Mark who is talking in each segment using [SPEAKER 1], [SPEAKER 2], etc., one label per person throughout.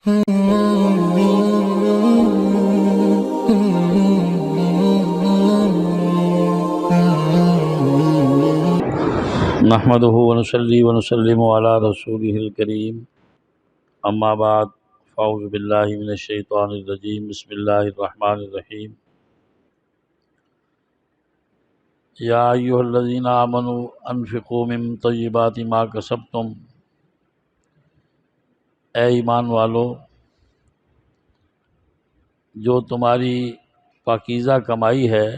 [SPEAKER 1] نحمده ونصلي ونسلم على رسوله الكريم اما بعد فاعوذ باللہ من الشیطان الرجیم بسم اللہ الرحمن الرحیم یا ایھا الذین آمنوا انفقوا من طیبات ما کسبتم، اے ایمان والو جو تمہاری پاکیزہ کمائی ہے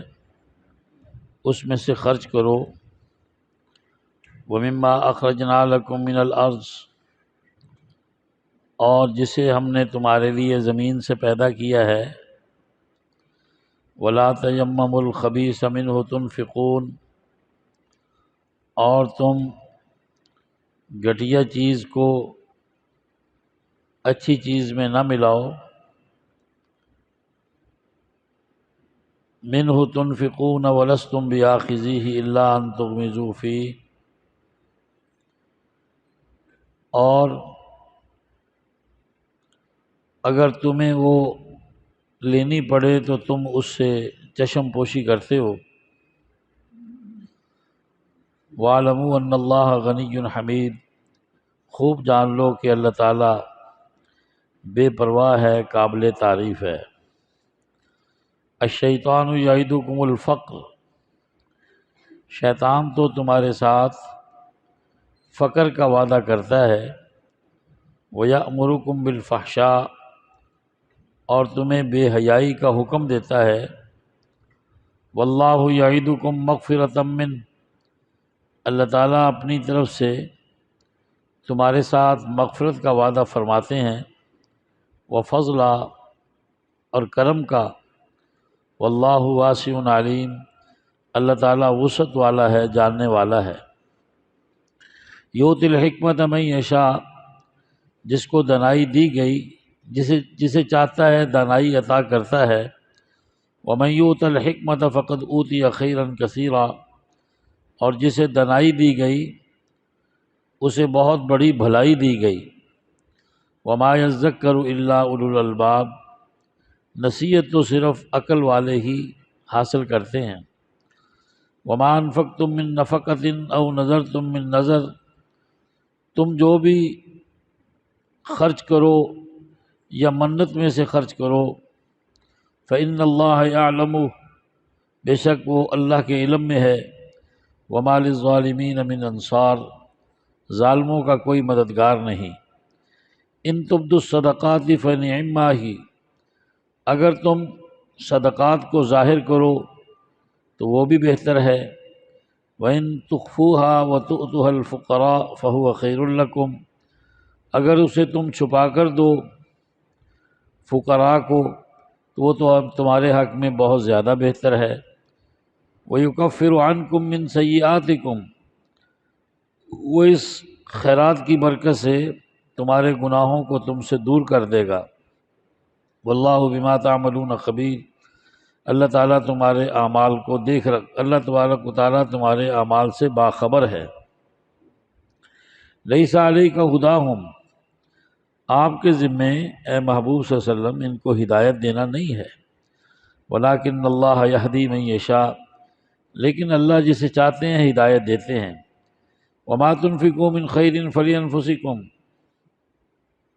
[SPEAKER 1] اس میں سے خرچ کرو، وَمِمَّا أَخْرَجْنَا لَكُم مِّنَ الْأَرْضِ، اور جسے ہم نے تمہارے لیے زمین سے پیدا کیا ہے، وَلَا تَيَمَّمُوا الْخَبِيثَ مِنْهُ تُنْفِقُونَ، اور تم گھٹیا چیز کو اچھی چیز میں نہ ملاؤ، مِنْهُ تُنْفِقُونَ وَلَسْتُمْ بِآخِذِيهِ إِلَّا أَن تُغْمِضُوا فِيهِ، اور اگر تمہیں وہ لینی پڑے تو تم اس سے چشم پوشی کرتے ہو۔ وَاعْلَمُوا أَنَّ اللَّهَ غَنِيٌّ حَمِيدٌ، خوب جان لو کہ اللہ تعالیٰ بے پرواہ ہے، قابل تعریف ہے۔ الشیطان یعدکم الفقر، شیطان تو تمہارے ساتھ فقر کا وعدہ کرتا ہے، وَیَأْمُرُکم بِالْفَحْشَاءِ، اور تمہیں بے حیائی کا حکم دیتا ہے، وَاللَّهُ یعدکم مغفرۃ منہ، اللہ تعالیٰ اپنی طرف سے تمہارے ساتھ مغفرت کا وعدہ فرماتے ہیں، وفضلا، اور کرم کا، واللہ واسع علیم، اللہ تعالیٰ وسعت والا ہے، جاننے والا ہے۔ یؤتی الحکمت من یشاء، جس کو دانائی دی گئی، جسے چاہتا ہے دانائی عطا کرتا ہے، ومن یؤت الحکمت فقد اوتی خیرا کثیرا، اور جسے دانائی دی گئی اسے بہت بڑی بھلائی دی گئی، وما یذکر الا اولو الالباب، نصیحت تو صرف عقل والے ہی حاصل کرتے ہیں۔ وما انفقتم من نفقۃ او نذرتم من نذر، تم جو بھی خرچ کرو یا منت میں سے خرچ کرو، فإن اللہ یعلم، بے شک وہ اللہ کے علم میں ہے، وما للظالمین من انصار، ظالموں کا کوئی مددگار نہیں۔ ان تبدوا الصدقات فنعما ہی، اگر تم صدقات کو ظاہر کرو تو وہ بھی بہتر ہے، وَإِن تُخْفُوهَا وَتُؤْتُوهَا الْفُقَرَاءَ فَهُوَ خَيْرٌ لَكُمْ، اگر اسے تم چھپا کر دو فقراء کو تو وہ تو اب تمہارے حق میں بہت زیادہ بہتر ہے۔ وَيُكَفِّرُ عَنْكُم مِّن سَيِّئَاتِكُمْ، وہ اس خیرات کی برکت سے تمہارے گناہوں کو تم سے دور کر دے گا۔ واللہ بما تعملون خبیر، اللہ تعالیٰ تمہارے اعمال کو اللہ تبارک و تعالیٰ تمہارے اعمال سے باخبر ہے۔ لیس علیک ھداھم، آپ کے ذمے اے محبوب صلی اللہ علیہ وسلم ان کو ہدایت دینا نہیں ہے، ولکن اللہ یہدی من یشاء، لیکن اللہ جسے چاہتے ہیں ہدایت دیتے ہیں۔ وما تنفقوا من خیر فلانفسکم،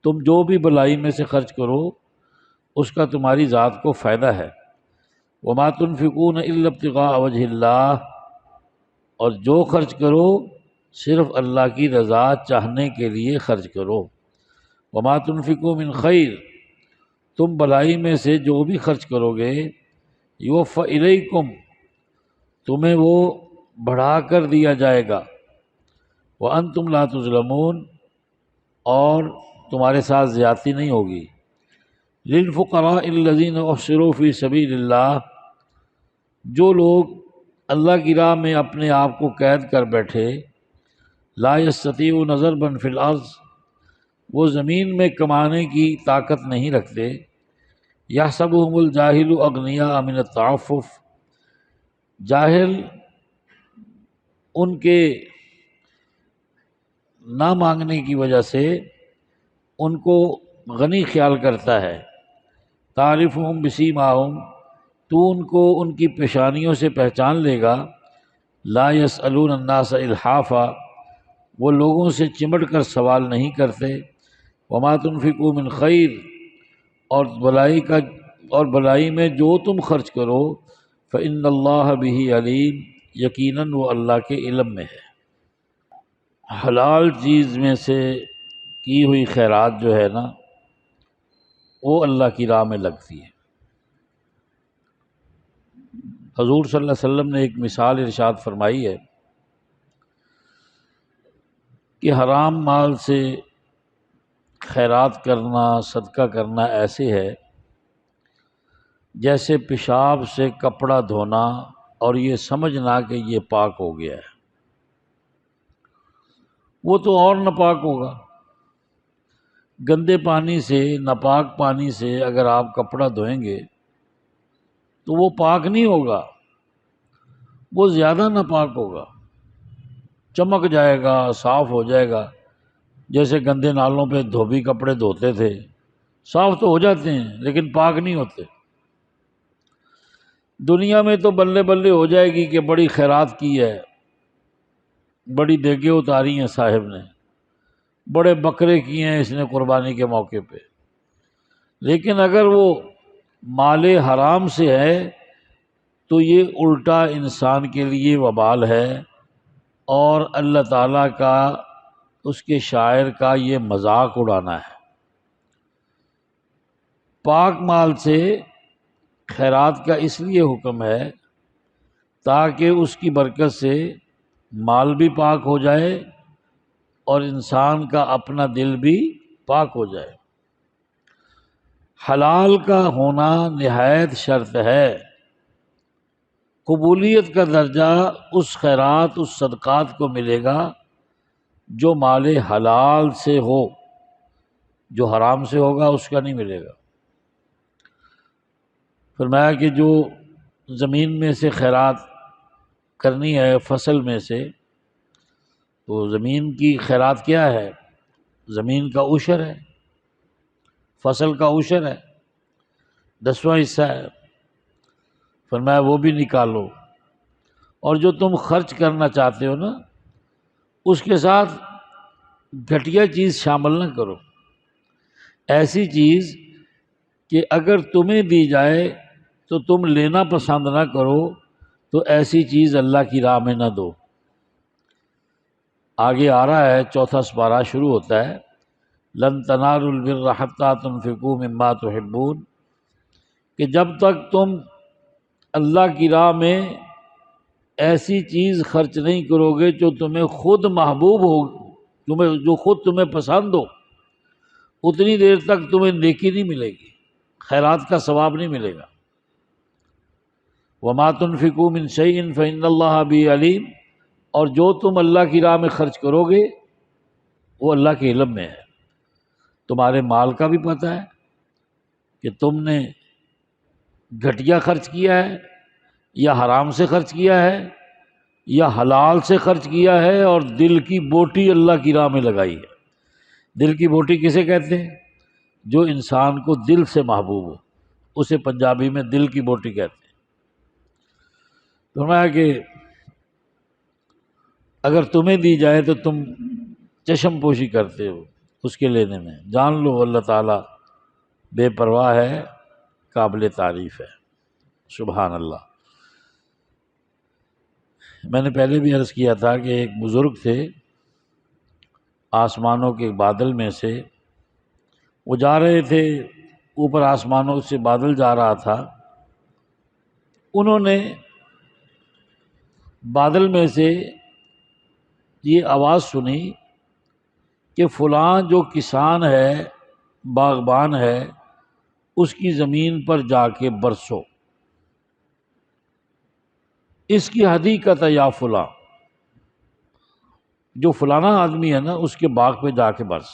[SPEAKER 1] تم جو بھی بلائی میں سے خرچ کرو اس کا تمہاری ذات کو فائدہ ہے۔ وما تنفقون الا ابتغاء وجہ اللہ، اور جو خرچ کرو صرف اللہ کی رضا چاہنے کے لیے خرچ کرو۔ وما تنفقوا من خیر، تم بلائی میں سے جو بھی خرچ کرو گے، یوفی الیکم، تمہیں وہ بڑھا کر دیا جائے گا، وانتم لا تظلمون، اور تمہارے ساتھ زیادتی نہیں ہوگی۔ للفقراء الذین احصروا فی سبیل اللہ، جو لوگ اللہ کی راہ میں اپنے آپ کو قید کر بیٹھے، لا یستطیعون ضربا فی الارض، وہ زمین میں کمانے کی طاقت نہیں رکھتے، یحسبہم الجاہل اغنیاء من التعفف، جاہل ان کے نہ مانگنے کی وجہ سے ان کو غنی خیال کرتا ہے۔ تعرفہم بسیماہم، تو ان کو ان کی پیشانیوں سے پہچان لے گا۔ لا یسألون الناس الحافا، وہ لوگوں سے چمٹ کر سوال نہیں کرتے۔ وما تنفقوا من خیر، اور بلائی میں جو تم خرچ کرو، فإن اللہ بہ علیم، یقیناً وہ اللہ کے علم میں ہے۔ حلال چیز میں سے کی ہوئی خیرات جو ہے نا، وہ اللہ کی راہ میں لگتی ہے۔ حضور صلی اللہ علیہ وسلم نے ایک مثال ارشاد فرمائی ہے کہ حرام مال سے خیرات کرنا، صدقہ کرنا ایسے ہے جیسے پیشاب سے کپڑا دھونا اور یہ سمجھنا کہ یہ پاک ہو گیا ہے، وہ تو اور ناپاک ہوگا۔ گندے پانی سے، ناپاک پانی سے اگر آپ کپڑا دھوئیں گے تو وہ پاک نہیں ہوگا، وہ زیادہ ناپاک ہوگا، چمک جائے گا، صاف ہو جائے گا۔ جیسے گندے نالوں پہ دھوبی کپڑے دھوتے تھے، صاف تو ہو جاتے ہیں لیکن پاک نہیں ہوتے۔ دنیا میں تو بلے بلے ہو جائے گی کہ بڑی خیرات کی ہے، بڑی دیگیں اتاری ہیں صاحب نے، بڑے بکرے کیے ہیں اس نے قربانی کے موقع پہ، لیکن اگر وہ مال حرام سے ہے تو یہ الٹا انسان کے لیے وبال ہے، اور اللہ تعالیٰ کا، اس کے شاعر کا یہ مذاق اڑانا ہے۔ پاک مال سے خیرات کا اس لیے حکم ہے تاکہ اس کی برکت سے مال بھی پاک ہو جائے اور انسان کا اپنا دل بھی پاک ہو جائے۔ حلال کا ہونا نہایت شرط ہے۔ قبولیت کا درجہ اس خیرات، اس صدقات کو ملے گا جو مال حلال سے ہو، جو حرام سے ہوگا اس کا نہیں ملے گا۔ فرمایا کہ جو زمین میں سے خیرات کرنی ہے، فصل میں سے، تو زمین کی خیرات کیا ہے؟ زمین کا عشر ہے، فصل کا عشر ہے، 10واں حصہ ہے۔ فرمایا وہ بھی نکالو، اور جو تم خرچ کرنا چاہتے ہو نا، اس کے ساتھ گھٹیا چیز شامل نہ کرو، ایسی چیز کہ اگر تمہیں دی جائے تو تم لینا پسند نہ کرو، تو ایسی چیز اللہ کی راہ میں نہ دو۔ آگے آ رہا ہے، 4واں سپارہ شروع ہوتا ہے، لن تنالوا البر حتی تنفقوا مما تحبون، کہ جب تک تم اللہ کی راہ میں ایسی چیز خرچ نہیں کرو گے جو تمہیں خود محبوب ہو، جو خود تمہیں پسند ہو، اتنی دیر تک تمہیں نیکی نہیں ملے گی، خیرات کا ثواب نہیں ملے گا۔ وما تنفقوا من شیء فإن اللہ بہ علیم، اور جو تم اللہ کی راہ میں خرچ کرو گے وہ اللہ کے علم میں ہے۔ تمہارے مال کا بھی پتہ ہے کہ تم نے گھٹیا خرچ کیا ہے یا حرام سے خرچ کیا ہے یا حلال سے خرچ کیا ہے، اور دل کی بوٹی اللہ کی راہ میں لگائی ہے۔ دل کی بوٹی کسے کہتے ہیں؟ جو انسان کو دل سے محبوب ہو، اسے پنجابی میں دل کی بوٹی کہتے ہیں۔ فرمایا کہ اگر تمہیں دی جائے تو تم چشم پوشی کرتے ہو اس کے لینے میں، جان لو اللہ تعالیٰ بے پرواہ ہے، قابل تعریف ہے۔ سبحان اللہ۔ میں نے پہلے بھی عرض کیا تھا کہ ایک بزرگ تھے، آسمانوں کے بادل میں سے وہ جا رہے تھے، اوپر آسمانوں سے بادل جا رہا تھا، انہوں نے بادل میں سے یہ آواز سنی کہ فلاں جو کسان ہے، باغبان ہے، اس کی زمین پر جا کے برسو، اس کی حدیقت یا فلاں، جو فلانا آدمی ہے نا اس کے باغ پہ جا کے برس۔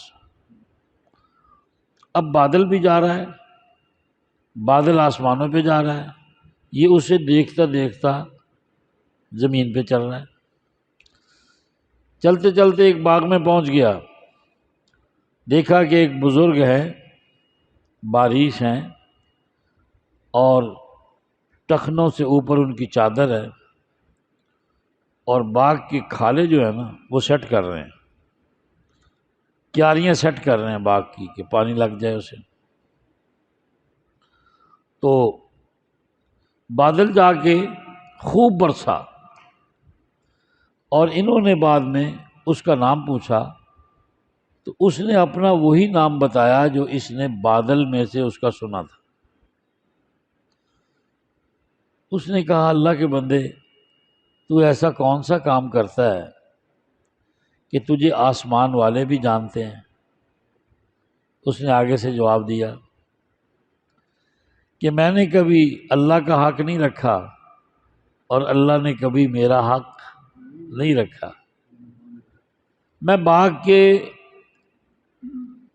[SPEAKER 1] اب بادل بھی جا رہا ہے، بادل آسمانوں پہ جا رہا ہے، یہ اسے دیکھتا دیکھتا زمین پہ چل رہا ہے۔ چلتے چلتے ایک باغ میں پہنچ گیا، دیکھا کہ ایک بزرگ ہے باریش ہیں اور ٹخنوں سے اوپر ان کی چادر ہے، اور باغ کی کھالیں جو ہے نا وہ سیٹ کر رہے ہیں، کیاریاں سیٹ کر رہے ہیں باغ کی کہ پانی لگ جائے اسے۔ تو بادل جا کے خوب برسا، اور انہوں نے بعد میں اس کا نام پوچھا تو اس نے اپنا وہی نام بتایا جو اس نے بادل میں سے اس کا سنا تھا۔ اس نے کہا اللہ کے بندے، تو ایسا کون سا کام کرتا ہے کہ تجھے آسمان والے بھی جانتے ہیں؟ اس نے آگے سے جواب دیا کہ میں نے کبھی اللہ کا حق نہیں رکھا اور اللہ نے کبھی میرا حق نہیں رکھا۔ میں باغ کے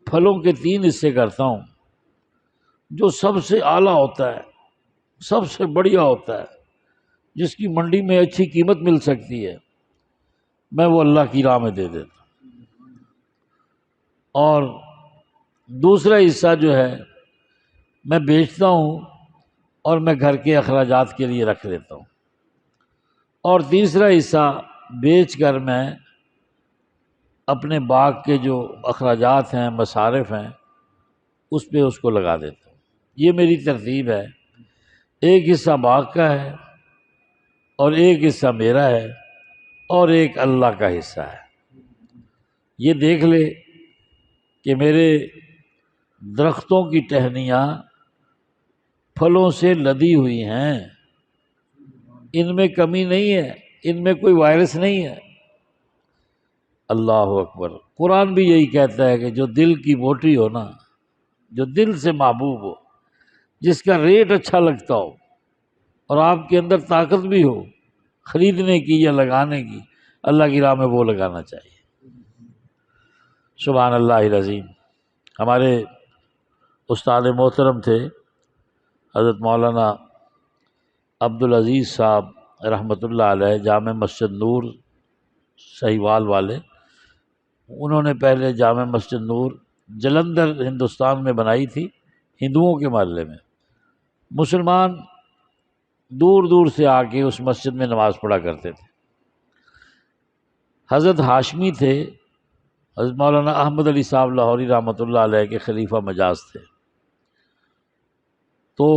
[SPEAKER 1] پھلوں کے 3 حصے کرتا ہوں، جو سب سے اعلیٰ ہوتا ہے، سب سے بڑھیا ہوتا ہے، جس کی منڈی میں اچھی قیمت مل سکتی ہے، میں وہ اللہ کی راہ میں دے دیتا ہوں، اور دوسرا حصہ جو ہے میں بیچتا ہوں اور میں گھر کے اخراجات کے لیے رکھ لیتا ہوں، اور تیسرا حصہ بیچ کر میں اپنے باغ کے جو اخراجات ہیں، مصارف ہیں، اس پہ اس کو لگا دیتا ہوں۔ یہ میری ترتیب ہے، ایک حصہ باغ کا ہے اور ایک حصہ میرا ہے اور ایک اللہ کا حصہ ہے۔ یہ دیکھ لے کہ میرے درختوں کی ٹہنیاں پھلوں سے لدی ہوئی ہیں، ان میں کمی نہیں ہے، ان میں کوئی وائرس نہیں ہے۔ اللہ اکبر۔ قرآن بھی یہی کہتا ہے کہ جو دل کی بوٹی ہو نا، جو دل سے محبوب ہو، جس کا ریٹ اچھا لگتا ہو، اور آپ کے اندر طاقت بھی ہو خریدنے کی یا لگانے کی، اللہ کی راہ میں وہ لگانا چاہیے۔ سبحان اللہ العظیم۔ ہمارے استاد محترم تھے حضرت مولانا عبدالعزیز صاحب رحمۃ اللہ علیہ، جامع مسجد نور سہیوال والے۔ انہوں نے پہلے جامع مسجد نور جلندھر ہندوستان میں بنائی تھی، ہندوؤں کے محلے میں۔ مسلمان دور دور سے آ کے اس مسجد میں نماز پڑھا کرتے تھے۔ حضرت ہاشمی تھے، حضرت مولانا احمد علی صاحب لاہوری رحمۃ اللہ علیہ کے خلیفہ مجاز تھے۔ تو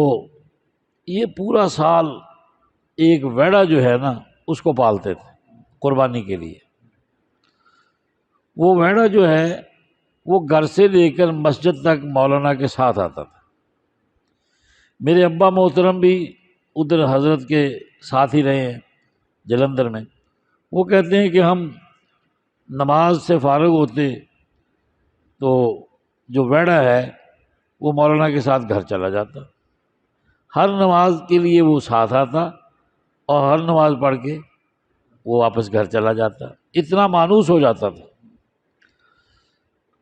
[SPEAKER 1] یہ پورا سال ایک ویڑا جو ہے نا اس کو پالتے تھے قربانی کے لیے۔ وہ ویڑا جو ہے وہ گھر سے لے کر مسجد تک مولانا کے ساتھ آتا تھا۔ میرے ابا محترم بھی ادھر حضرت کے ساتھ ہی رہے ہیں جلندھر میں۔ وہ کہتے ہیں کہ ہم نماز سے فارغ ہوتے تو جو ویڑا ہے وہ مولانا کے ساتھ گھر چلا جاتا، ہر نماز کے لیے وہ ساتھ آتا اور ہر نماز پڑھ کے وہ واپس گھر چلا جاتا، اتنا مانوس ہو جاتا تھا۔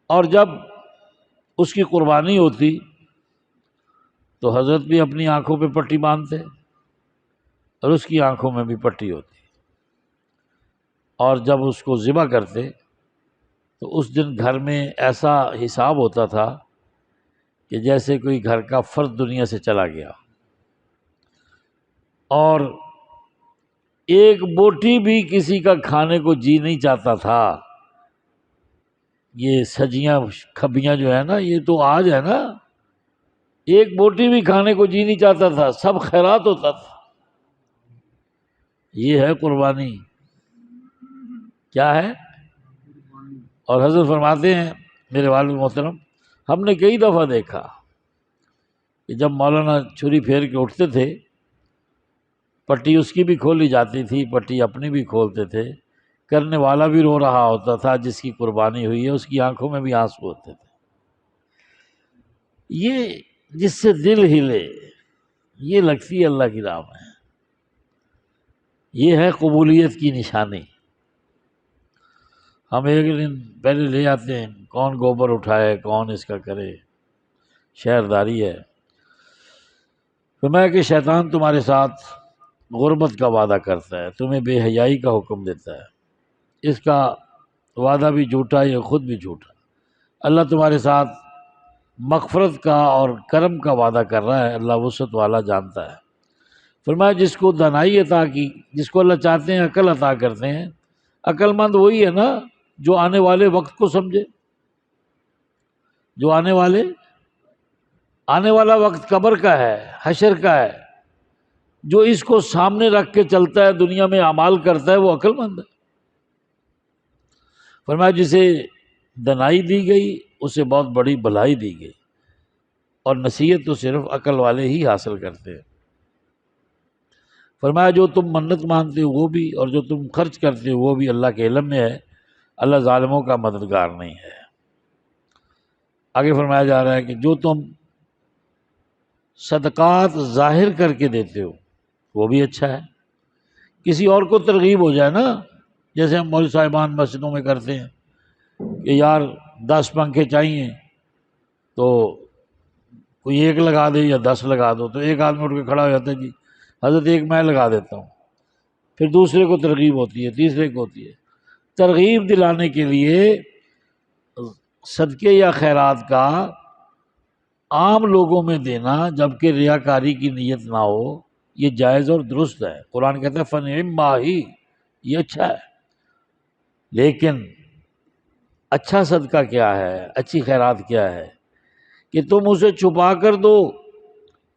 [SPEAKER 1] اور جب اس کی قربانی ہوتی تو حضرت بھی اپنی آنکھوں پہ پٹی باندھتے اور اس کی آنکھوں میں بھی پٹی ہوتی، اور جب اس کو ذبح کرتے تو اس دن گھر میں ایسا حساب ہوتا تھا کہ جیسے کوئی گھر کا فرد دنیا سے چلا گیا، اور ایک بوٹی بھی کسی کا کھانے کو جی نہیں چاہتا تھا۔ یہ سجیاں کھبیاں جو ہے نا، یہ تو آج ہے نا، ایک بوٹی بھی کھانے کو جی نہیں چاہتا تھا، سب خیرات ہوتا تھا۔ یہ ہے قربانی، کیا ہے؟ اور حضرت فرماتے ہیں میرے والد محترم، ہم نے کئی دفعہ دیکھا کہ جب مولانا چھری پھیر کے اٹھتے تھے، پٹی اس کی بھی کھولی جاتی تھی، پٹی اپنی بھی کھولتے تھے، کرنے والا بھی رو رہا ہوتا تھا، جس کی قربانی ہوئی ہے اس کی آنکھوں میں بھی آنسو ہوتے تھے۔ یہ جس سے دل ہلے، یہ لگتی ہے اللہ کی راہ میں، یہ ہے قبولیت کی نشانی۔ ہم ایک دن پہلے لے آتے ہیں، کون گوبر اٹھائے، کون اس کا کرے، شہرداری ہے۔ فرمایا کہ شیطان تمہارے ساتھ غربت کا وعدہ کرتا ہے، تمہیں بے حیائی کا حکم دیتا ہے، اس کا وعدہ بھی جھوٹا، یہ خود بھی جھوٹا۔ اللہ تمہارے ساتھ مغفرت کا اور کرم کا وعدہ کر رہا ہے، اللہ وسعت والا جانتا ہے۔ فرمایا جس کو دانائی عطا کی، جس کو اللہ چاہتے ہیں عقل عطا کرتے ہیں۔ عقل مند وہی ہے نا جو آنے والے وقت کو سمجھے، جو آنے والا وقت قبر کا ہے، حشر کا ہے، جو اس کو سامنے رکھ کے چلتا ہے، دنیا میں اعمال کرتا ہے، وہ عقل مند ہے۔ فرمایا جسے دنائی دی گئی اسے بہت بڑی بھلائی دی گئی، اور نصیحت تو صرف عقل والے ہی حاصل کرتے ہیں۔ فرمایا جو تم منت مانتے ہو وہ بھی، اور جو تم خرچ کرتے ہو وہ بھی اللہ کے علم میں ہے، اللہ ظالموں کا مددگار نہیں ہے۔ آگے فرمایا جا رہا ہے کہ جو تم صدقات ظاہر کر کے دیتے ہو وہ بھی اچھا ہے، کسی اور کو ترغیب ہو جائے نا، جیسے ہم مولوی صاحبان مسجدوں میں کرتے ہیں کہ یار 10 پنکھے چاہیے، تو کوئی ایک لگا دے یا 10 لگا دو، تو ایک آدمی اٹھ کے کھڑا ہو جاتا ہے، جی حضرت ایک میں لگا دیتا ہوں، پھر دوسرے کو ترغیب ہوتی ہے، تیسرے کو ہوتی ہے۔ ترغیب دلانے کے لیے صدقے یا خیرات کا عام لوگوں میں دینا، جبکہ ریاکاری کی نیت نہ ہو، یہ جائز اور درست ہے۔ قرآن کہتا ہے فَنِعِمَّا ہی، یہ اچھا ہے۔ لیکن اچھا صدقہ کیا ہے، اچھی خیرات کیا ہے کہ تم اسے چھپا کر دو،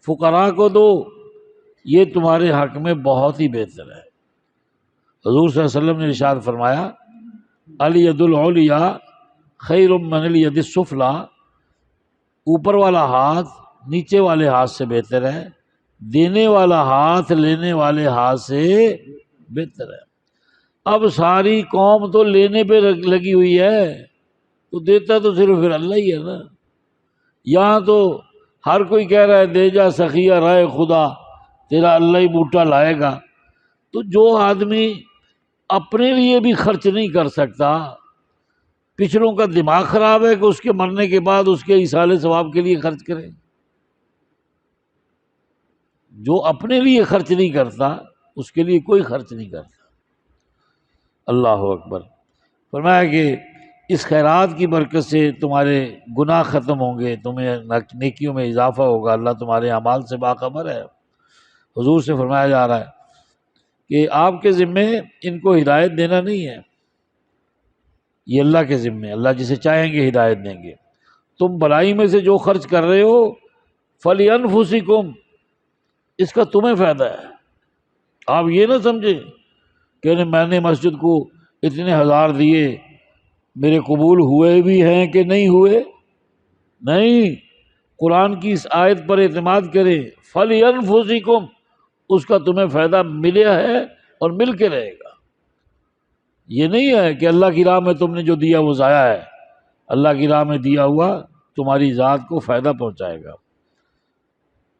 [SPEAKER 1] فقراء کو دو، یہ تمہارے حق میں بہت ہی بہتر ہے۔ حضور صلی اللہ علیہ وسلم نے ارشاد فرمایا الید العلیٰ خیر من الید السفلیٰ، اوپر والا ہاتھ نیچے والے ہاتھ سے بہتر ہے، دینے والا ہاتھ لینے والے ہاتھ سے بہتر ہے۔ اب ساری قوم تو لینے پہ لگی ہوئی ہے، تو دیتا تو صرف پھر اللہ ہی ہے نا۔ یہاں تو ہر کوئی کہہ رہا ہے دے جا سخیہ رائے خدا، تیرا اللہ ہی بوٹا لائے گا۔ تو جو آدمی اپنے لیے بھی خرچ نہیں کر سکتا، پچھلوں کا دماغ خراب ہے کہ اس کے مرنے کے بعد اس کے ایصال ثواب کے لیے خرچ کرے۔ جو اپنے لیے خرچ نہیں کرتا اس کے لیے کوئی خرچ نہیں کرتا۔ اللہ اکبر۔ فرمایا کہ اس خیرات کی برکت سے تمہارے گناہ ختم ہوں گے، تمہیں نیکیوں میں اضافہ ہوگا، اللہ تمہارے اعمال سے باخبر ہے۔ حضور سے فرمایا جا رہا ہے کہ آپ کے ذمے ان کو ہدایت دینا نہیں ہے، یہ اللہ کے ذمے، اللہ جسے چاہیں گے ہدایت دیں گے۔ تم بلائی میں سے جو خرچ کر رہے ہو فَلِأَنفُسِكُمْ، اس کا تمہیں فائدہ ہے۔ آپ یہ نہ سمجھیں کہ میں نے مسجد کو اتنے ہزار دیے، میرے قبول ہوئے بھی ہیں کہ نہیں ہوئے۔ نہیں، قرآن کی اس آیت پر اعتماد کریں، فَلِأَنفُسِكُمْ، اس کا تمہیں فائدہ ملا ہے اور مل کے رہے گا۔ یہ نہیں ہے کہ اللہ کی راہ میں تم نے جو دیا وہ ضائع ہے، اللہ کی راہ میں دیا ہوا تمہاری ذات کو فائدہ پہنچائے گا۔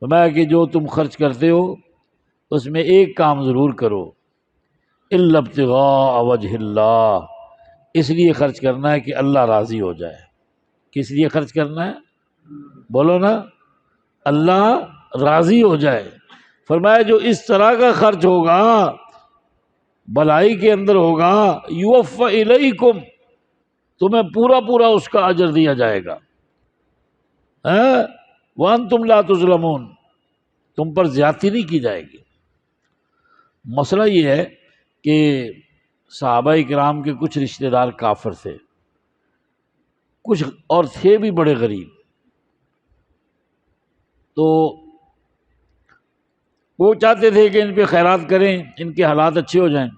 [SPEAKER 1] فرمایا کہ جو تم خرچ کرتے ہو اس میں ایک کام ضرور کرو، الا ابتغاء وجہ اللہ، اس لیے خرچ کرنا ہے کہ اللہ راضی ہو جائے۔ کس لیے خرچ کرنا ہے؟ بولو نا، اللہ راضی ہو جائے۔ فرمایا جو اس طرح کا خرچ ہوگا، بلائی کے اندر ہوگا، یوفی الیکم، تمہیں پورا پورا اس کا اجر دیا جائے گا، وانتم لا تظلمون، تم پر زیادتی نہیں کی جائے گی۔ مسئلہ یہ ہے کہ صحابہ کرام کے کچھ رشتہ دار کافر تھے، کچھ اور تھے بھی بڑے غریب، تو وہ چاہتے تھے کہ ان پہ خیرات کریں، ان کے حالات اچھے ہو جائیں،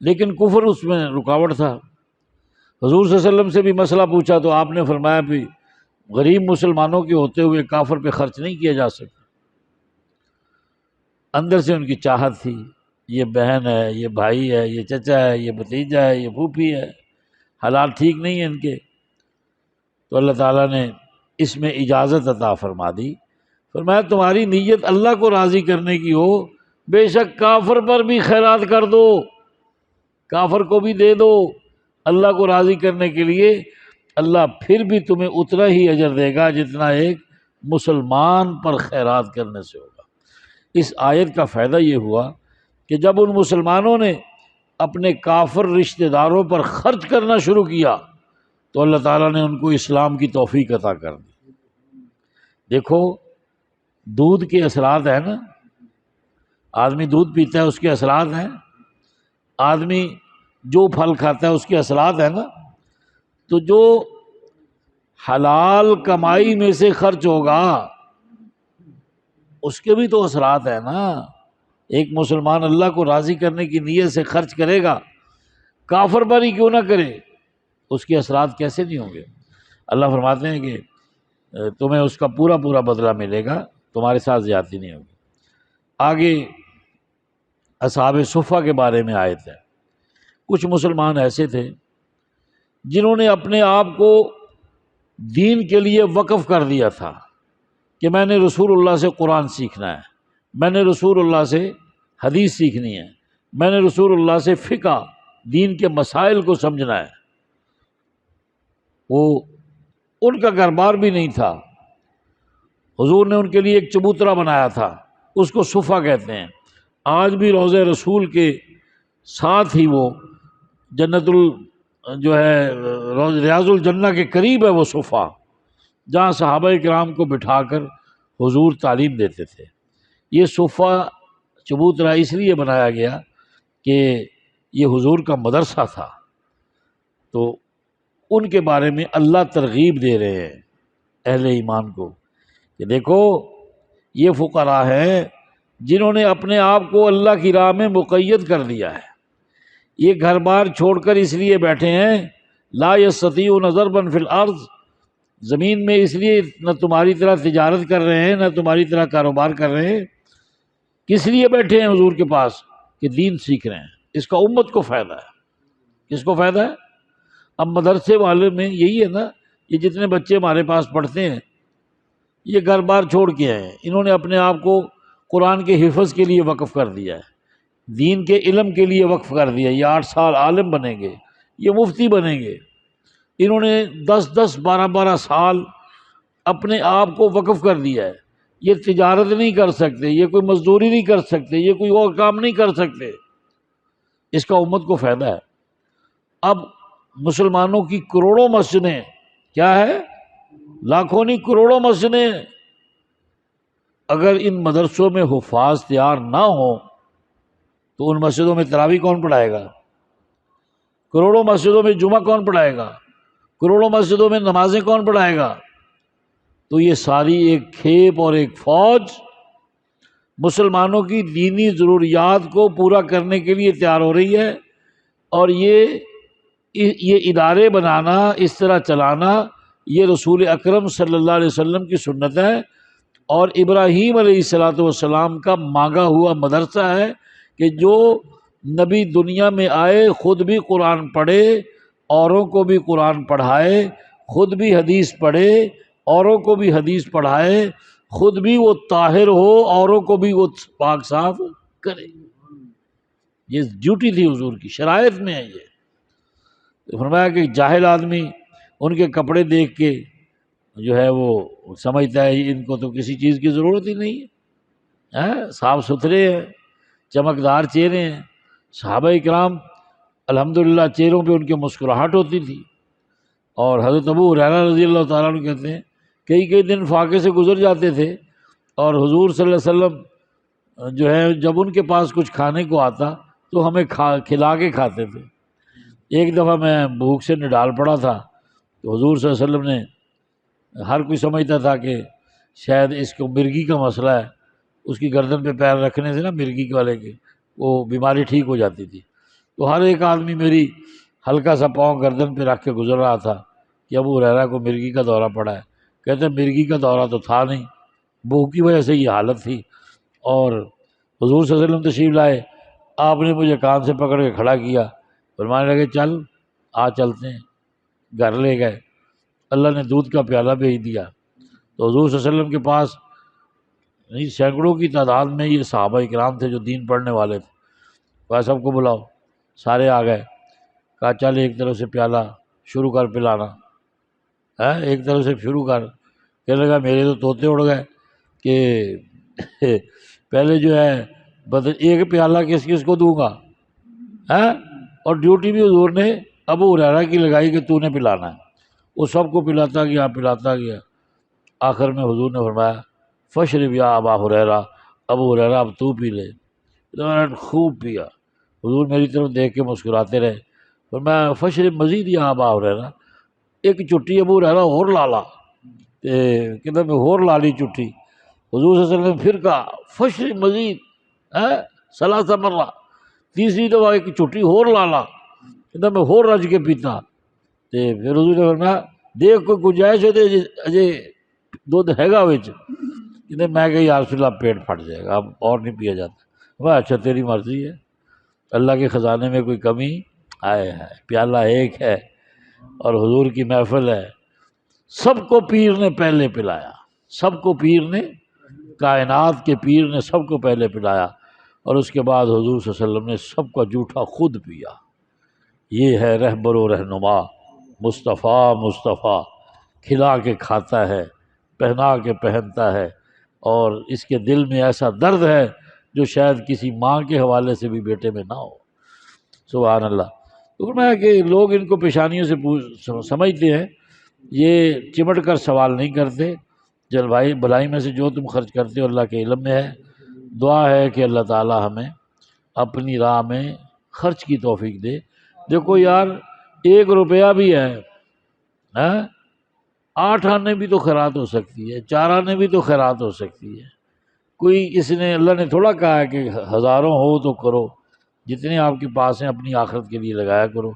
[SPEAKER 1] لیکن کفر اس میں رکاوٹ تھا۔ حضور صلی اللہ علیہ وسلم سے بھی مسئلہ پوچھا تو آپ نے فرمایا بھی غریب مسلمانوں کے ہوتے ہوئے کافر پہ خرچ نہیں کیا جا سکتا۔ اندر سے ان کی چاہت تھی، یہ بہن ہے، یہ بھائی ہے، یہ چچا ہے، یہ بھتیجا ہے، یہ پھوپھی ہے، حالات ٹھیک نہیں ہیں ان کے، تو اللہ تعالیٰ نے اس میں اجازت عطا فرما دی۔ فرمایا تمہاری نیت اللہ کو راضی کرنے کی ہو، بے شک کافر پر بھی خیرات کر دو، کافر کو بھی دے دو، اللہ کو راضی کرنے کے لیے اللہ پھر بھی تمہیں اتنا ہی اجر دے گا جتنا ایک مسلمان پر خیرات کرنے سے ہوگا۔ اس آیت کا فائدہ یہ ہوا کہ جب ان مسلمانوں نے اپنے کافر رشتہ داروں پر خرچ کرنا شروع کیا تو اللہ تعالیٰ نے ان کو اسلام کی توفیق عطا کر دی۔ دیکھو دودھ کے اثرات ہیں نا، آدمی دودھ پیتا ہے اس کے اثرات ہیں، آدمی جو پھل کھاتا ہے اس کے اثرات ہیں نا، تو جو حلال کمائی میں سے خرچ ہوگا اس کے بھی تو اثرات ہیں نا۔ ایک مسلمان اللہ کو راضی کرنے کی نیت سے خرچ کرے گا، کافر پر ہی کیوں نہ کرے، اس کے اثرات کیسے نہیں ہوں گے؟ اللہ فرماتے ہیں کہ تمہیں اس کا پورا پورا بدلہ ملے گا، تمہارے ساتھ زیادتی نہیں ہوگی۔ آگے اصحاب صفہ کے بارے میں آیت ہے۔ کچھ مسلمان ایسے تھے جنہوں نے اپنے آپ کو دین کے لیے وقف کر دیا تھا کہ میں نے رسول اللہ سے قرآن سیکھنا ہے، میں نے رسول اللہ سے حدیث سیکھنی ہے، میں نے رسول اللہ سے فقہ دین کے مسائل کو سمجھنا ہے۔ وہ ان کا گھر بار بھی نہیں تھا، حضور نے ان کے لیے ایک چبوترا بنایا تھا، اس کو صفہ کہتے ہیں۔ آج بھی روضہ رسول کے ساتھ ہی وہ جنت جو ہے ریاض الجنہ کے قریب ہے وہ صفہ، جہاں صحابہ کرام کو بٹھا کر حضور تعلیم دیتے تھے۔ یہ صفہ چبوترا اس لیے بنایا گیا کہ یہ حضور کا مدرسہ تھا، تو ان کے بارے میں اللہ ترغیب دے رہے ہیں اہل ایمان کو کہ دیکھو یہ فقراء ہیں جنہوں نے اپنے آپ کو اللہ کی راہ میں مقید کر دیا ہے، یہ گھر بار چھوڑ کر اس لیے بیٹھے ہیں، لا یستطیعون ضربا فی الارض، زمین میں اس لیے نہ تمہاری طرح تجارت کر رہے ہیں نہ تمہاری طرح کاروبار کر رہے ہیں، کس لیے بیٹھے ہیں حضور کے پاس؟ کہ دین سیکھ رہے ہیں۔ اس کا امت کو فائدہ ہے۔ کس کو فائدہ ہے؟ اب مدرسے والے میں یہی ہے نا، یہ جتنے بچے ہمارے پاس پڑھتے ہیں یہ گھر بار چھوڑ کے آئے ہیں، انہوں نے اپنے آپ کو قرآن کے حفظ کے لیے وقف کر دیا ہے، دین کے علم کے لیے وقف کر دیا۔ یہ 8 سال عالم بنیں گے، یہ مفتی بنیں گے، انہوں نے 10 12 سال اپنے آپ کو وقف کر دیا ہے۔ یہ تجارت نہیں کر سکتے، یہ کوئی مزدوری نہیں کر سکتے، یہ کوئی اور کام نہیں کر سکتے، اس کا امت کو فائدہ ہے۔ اب مسلمانوں کی کروڑوں مسجدیں، کیا ہے؟ لاکھوں نہیں کروڑوں مسجدیں، اگر ان مدرسوں میں حفاظ تیار نہ ہوں تو ان مسجدوں میں تراویح کون پڑھائے گا؟ کروڑوں مسجدوں میں جمعہ کون پڑھائے گا؟ کروڑوں مسجدوں میں نمازیں کون پڑھائے گا؟ تو یہ ساری ایک کھیپ اور ایک فوج مسلمانوں کی دینی ضروریات کو پورا کرنے کے لیے تیار ہو رہی ہے، اور یہ ادارے بنانا، اس طرح چلانا، یہ رسول اکرم صلی اللہ علیہ وسلم کی سنت ہے، اور ابراہیم علیہ السلام کا مانگا ہوا مدرسہ ہے کہ جو نبی دنیا میں آئے خود بھی قرآن پڑھے، اوروں کو بھی قرآن پڑھائے، خود بھی حدیث پڑھے، اوروں کو بھی حدیث پڑھائے، خود بھی وہ طاہر ہو، اوروں کو بھی وہ پاک صاف کرے۔ یہ ڈیوٹی تھی حضور کی، شرائط میں ہے یہ۔ فرمایا کہ جاہل آدمی ان کے کپڑے دیکھ کے جو ہے وہ سمجھتا ہے ان کو تو کسی چیز کی ضرورت ہی نہیں ہے، صاف ستھرے ہیں، چمکدار چہرے ہیں۔ صحابہ کرام الحمدللہ چہروں پہ ان کے مسکراہٹ ہوتی تھی، اور حضرت ابو ہریرہ رضی اللہ تعالیٰ عنہ کہتے ہیں کئی دن فاقے سے گزر جاتے تھے، اور حضور صلی اللہ علیہ وسلم جو ہے جب ان کے پاس کچھ کھانے کو آتا تو ہمیں کھلا کے کھاتے تھے۔ ایک دفعہ میں بھوک سے نڈال پڑا تھا تو حضور صلی اللہ علیہ وسلم نے، ہر کوئی سمجھتا تھا کہ شاید اس کو مرگی کا مسئلہ ہے، اس کی گردن پہ پیر رکھنے سے نا مرگی والے کی وہ بیماری ٹھیک ہو جاتی تھی، تو ہر ایک آدمی میری ہلکا سا پاؤں گردن پہ رکھ کے گزر رہا تھا کہ ابو ہریرہ کو مرگی کا دورہ پڑا ہے۔ کہتے ہیں مرگی کا دورہ تو تھا نہیں، بھوک کی وجہ سے یہ حالت تھی، اور حضور صلی اللہ علیہ وسلم تشریف لائے، آپ نے مجھے کان سے پکڑ کے کھڑا کیا، فرمانے لگے چل چلتے ہیں، گھر لے گئے۔ اللہ نے دودھ کا پیالہ بھیج دیا، تو حضور صلی اللہ علیہ وسلم کے پاس سینکڑوں کی تعداد میں یہ صحابہ کرام تھے جو دین پڑھنے والے تھے۔ وہ سب کو بلاؤ، سارے آ گئے، کہا چل ایک طرف سے پیالہ شروع کر پلانا، ایک طرف سے شروع کر۔ کہنے لگا میرے تو طوطے اڑ گئے کہ پہلے جو ہے ایک پیالہ کس کس کو دوں گا، اور ڈیوٹی بھی حضور نے ابو ہریرہ کی لگائی کہ تو نے پلانا ہے، وہ سب کو پلاتا گیا۔ آخر میں حضور نے فرمایا فشرب یا ابا ہریرہ، ابو ہریرہ اب تو پی لے۔ تو میں نے خوب پیا۔ حضور میری طرف دیکھ کے مسکراتے رہے، فرمایا فشرب مزید یا ابا ہریرہ، ایک چٹی ابو ہریرہ اور لالا، کہتا میں اور لا لی چٹھی۔ حضور صلی اللہ علیہ وسلم نے پھر کہا فشرب مزید ثلاث مرہ، تیسری دفعہ ایک چٹھی اور لالا، کہتا میں اور رج کے پیتا۔ پھر حضور نے فرمایا دیکھ کوئی گنجائش ہے تو اجے دودھ ہے گا وچ، کہتے میں کہ یا رسول اللہ پیٹ پھٹ جائے گا، اب اور نہیں پیا جاتا۔ میں اچھا تیری مرضی ہے، اللہ کے خزانے میں کوئی کمی آئے ہے، پیالہ ایک ہے اور حضور کی محفل ہے، سب کو پیر نے پہلے پلایا، سب کو پیر نے، کائنات کے پیر نے سب کو پہلے پلایا، اور اس کے بعد حضور صلی اللہ علیہ وسلم نے سب کا جھوٹا خود پیا۔ یہ ہے رہبر و رہنما مصطفیٰ، مصطفیٰ کھلا کے کھاتا ہے، پہنا کے پہنتا ہے، اور اس کے دل میں ایسا درد ہے جو شاید کسی ماں کے حوالے سے بھی بیٹے میں نہ ہو۔ سبحان اللہ۔ تو فرمایا کہ لوگ ان کو پیشانیوں سے سمجھتے ہیں، یہ چمٹ کر سوال نہیں کرتے، جل بھائی بھلائی میں سے جو تم خرچ کرتے ہو اللہ کے علم میں ہے۔ دعا ہے کہ اللہ تعالی ہمیں اپنی راہ میں خرچ کی توفیق دے۔ دیکھو یار، 1 روپیہ بھی ہے، 8 آنے بھی تو خیرات ہو سکتی ہے، 4 آنے بھی تو خیرات ہو سکتی ہے۔ کوئی اس نے، اللہ نے تھوڑا کہا ہے کہ ہزاروں ہو تو کرو، جتنے آپ کے پاس ہیں اپنی آخرت کے لیے لگایا کرو۔